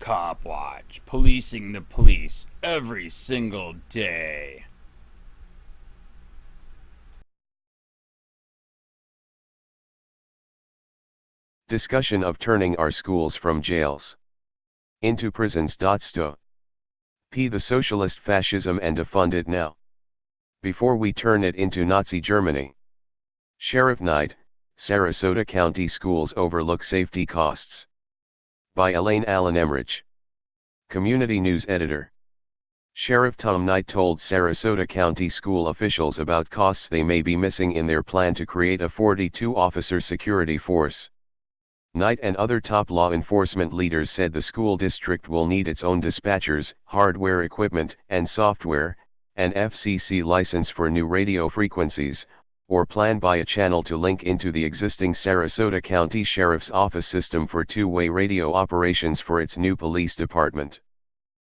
Copwatch, policing the police every single day. Discussion of turning our schools from jails into prisons. Sto. P. The socialist fascism and defund it now, before we turn it into Nazi Germany. Sheriff Knight, Sarasota County Schools Overlook Safety Costs. By Elaine Allen Emmerich. Community News Editor. Sheriff Tom Knight told Sarasota County school officials about costs they may be missing in their plan to create a 42-officer security force. Knight and other top law enforcement leaders said the school district will need its own dispatchers, hardware equipment and software, an FCC license for new radio frequencies, or plan by a channel to link into the existing Sarasota County Sheriff's Office system for two-way radio operations for its new police department.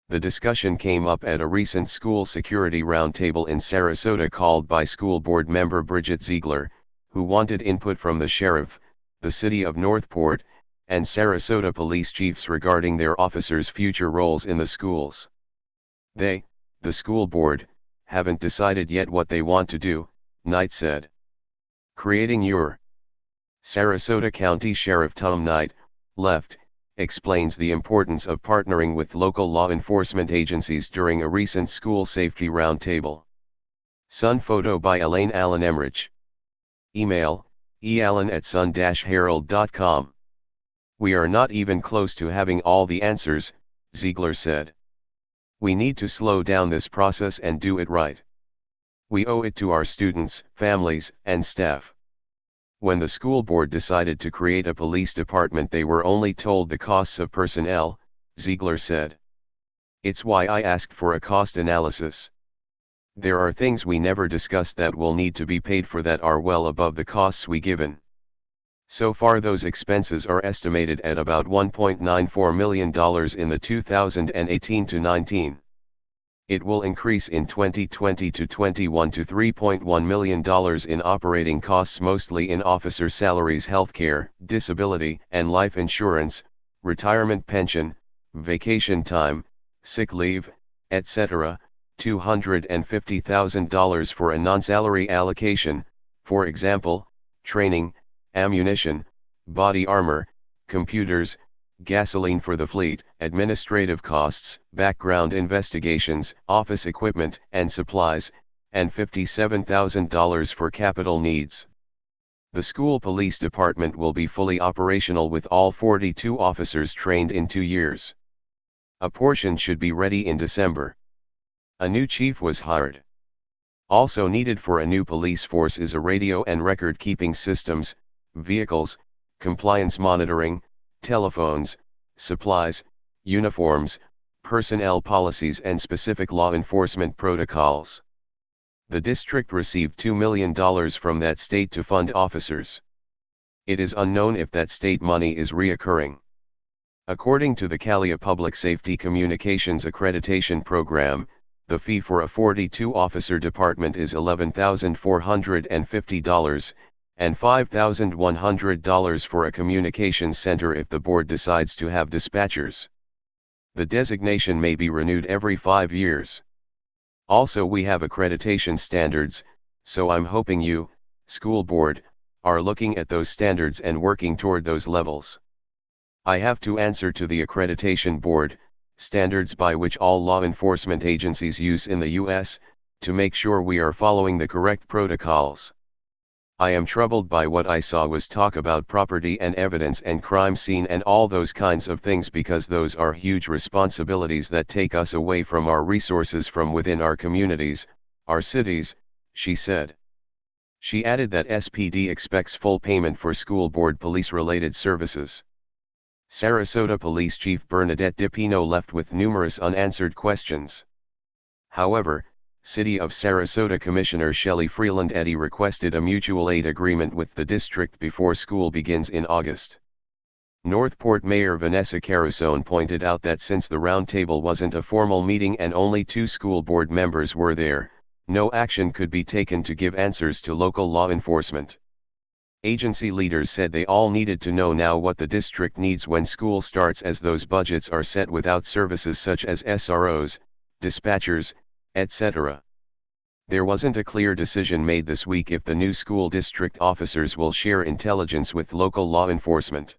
The discussion came up at a recent school security roundtable in Sarasota called by school board member Bridget Ziegler, who wanted input from the sheriff, the city of Northport, and Sarasota police chiefs regarding their officers' future roles in the schools. They, the school board, haven't decided yet what they want to do, Knight said. Creating your Sarasota County Sheriff Tom Knight, left, explains the importance of partnering with local law enforcement agencies during a recent school safety roundtable. Sun photo by Elaine Allen Emmerich. Email, eallen@sun-herald.com. We are not even close to having all the answers, Ziegler said. We need to slow down this process and do it right. We owe it to our students, families, and staff. When the school board decided to create a police department, they were only told the costs of personnel, Ziegler said. It's why I asked for a cost analysis. There are things we never discussed that will need to be paid for that are well above the costs we given. So far those expenses are estimated at about $1.94 million in the 2018-19. It will increase in 2020 to 21 to $3.1 million in operating costs, mostly in officer salaries, healthcare, disability and life insurance, retirement pension, vacation time, sick leave, etc., $250,000 for a non-salary allocation, for example, training, ammunition, body armor, computers, gasoline for the fleet, administrative costs, background investigations, office equipment and supplies, and $57,000 for capital needs. The school police department will be fully operational with all 42 officers trained in 2 years. A portion should be ready in December. A new chief was hired. Also needed for a new police force is a radio and record-keeping systems, vehicles, compliance monitoring, telephones, supplies, uniforms, personnel policies and specific law enforcement protocols. The district received $2 million from that state to fund officers. It is unknown if that state money is reoccurring. According to the CALIA Public Safety Communications Accreditation Program, the fee for a 42-officer department is $11,450, and $5,100 for a communications center if the board decides to have dispatchers. The designation may be renewed every 5 years. Also, we have accreditation standards, so I'm hoping you, school board, are looking at those standards and working toward those levels. I have to answer to the accreditation board, standards by which all law enforcement agencies use in the U.S., to make sure we are following the correct protocols. I am troubled by what I saw was talk about property and evidence and crime scene and all those kinds of things, because those are huge responsibilities that take us away from our resources from within our communities, our cities, she said. She added that SPD expects full payment for school board police-related services. Sarasota Police Chief Bernadette DiPino left with numerous unanswered questions. However, City of Sarasota Commissioner Shelley Freeland Eddy requested a mutual aid agreement with the district before school begins in August. Northport Mayor Vanessa Carusone pointed out that since the roundtable wasn't a formal meeting and only 2 school board members were there, no action could be taken to give answers to local law enforcement. Agency leaders said they all needed to know now what the district needs when school starts, as those budgets are set without services such as SROs, dispatchers, etc. There wasn't a clear decision made this week if the new school district officers will share intelligence with local law enforcement.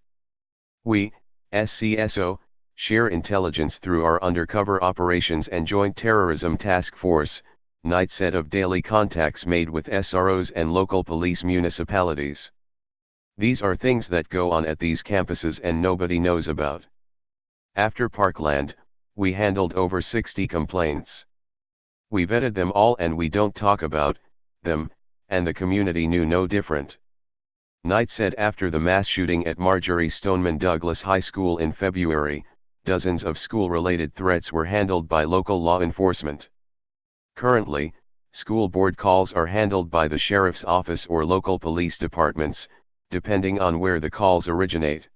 We, SCSO, share intelligence through our undercover operations and joint terrorism task force, Knight said of daily contacts made with SROs and local police municipalities. These are things that go on at these campuses and nobody knows about. After Parkland, we handled over 60 complaints. We vetted them all and we don't talk about them, and the community knew no different. Knight said after the mass shooting at Marjorie Stoneman Douglas High School in February, dozens of school-related threats were handled by local law enforcement. Currently, school board calls are handled by the sheriff's office or local police departments, depending on where the calls originate.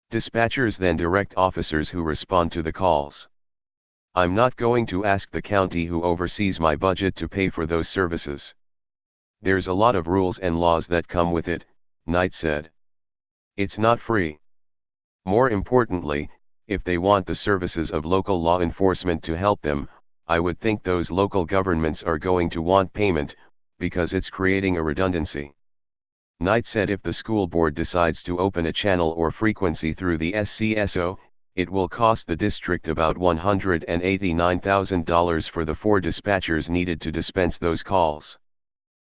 Dispatchers then direct officers who respond to the calls. I'm not going to ask the county who oversees my budget to pay for those services. There's a lot of rules and laws that come with it, Knight said. It's not free. More importantly, if they want the services of local law enforcement to help them, I would think those local governments are going to want payment, because it's creating a redundancy. Knight said if the school board decides to open a channel or frequency through the SCSO, it will cost the district about $189,000 for the 4 dispatchers needed to dispense those calls.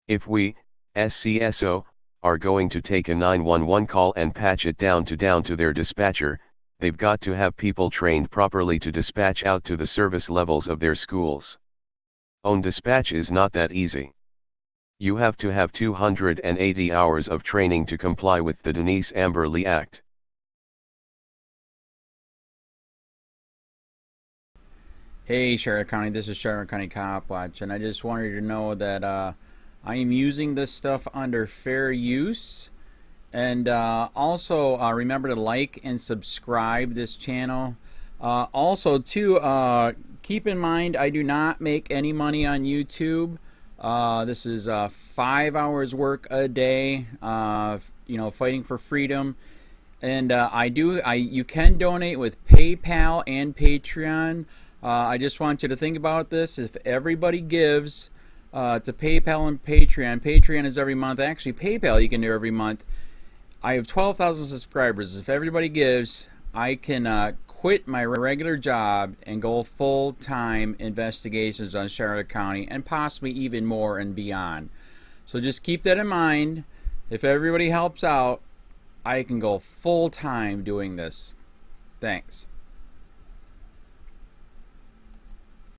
If we, SCSO, are going to take a 911 call and patch it down to their dispatcher, they've got to have people trained properly to dispatch out to the service levels of their schools. Own dispatch is not that easy. You have to have 280 hours of training to comply with the Denise Amber Lee Act. Hey Charlotte County, this is Charlotte County Copwatch, and I just wanted you to know that I am using this stuff under fair use. And also remember to like and subscribe this channel. Also too, keep in mind I do not make any money on YouTube. This is 5 hours work a day, fighting for freedom. And you can donate with PayPal and Patreon. I just want you to think about this. If everybody gives to PayPal and Patreon is every month. Actually, PayPal you can do every month. I have 12,000 subscribers. If everybody gives, I can quit my regular job and go full-time investigations on Charlotte County and possibly even more and beyond. So just keep that in mind. If everybody helps out, I can go full-time doing this. Thanks.